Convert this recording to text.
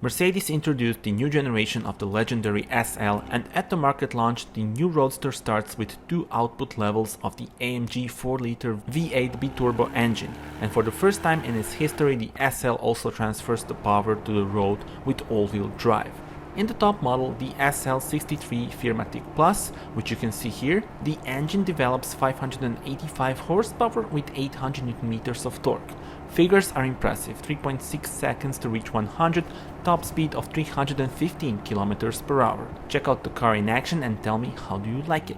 Mercedes introduced the new generation of the legendary SL, and at the market launch the new Roadster starts with two output levels of the AMG 4-liter V8 biturbo engine, and for the first time in its history the SL also transfers the power to the road with all-wheel drive. In the top model, the SL63 Firmatic Plus, which you can see here, the engine develops 585 horsepower with 800 Nm of torque. Figures are impressive: 3.6 seconds to reach 100, top speed of 315 km/h. Check out the car in action and tell me, how do you like it?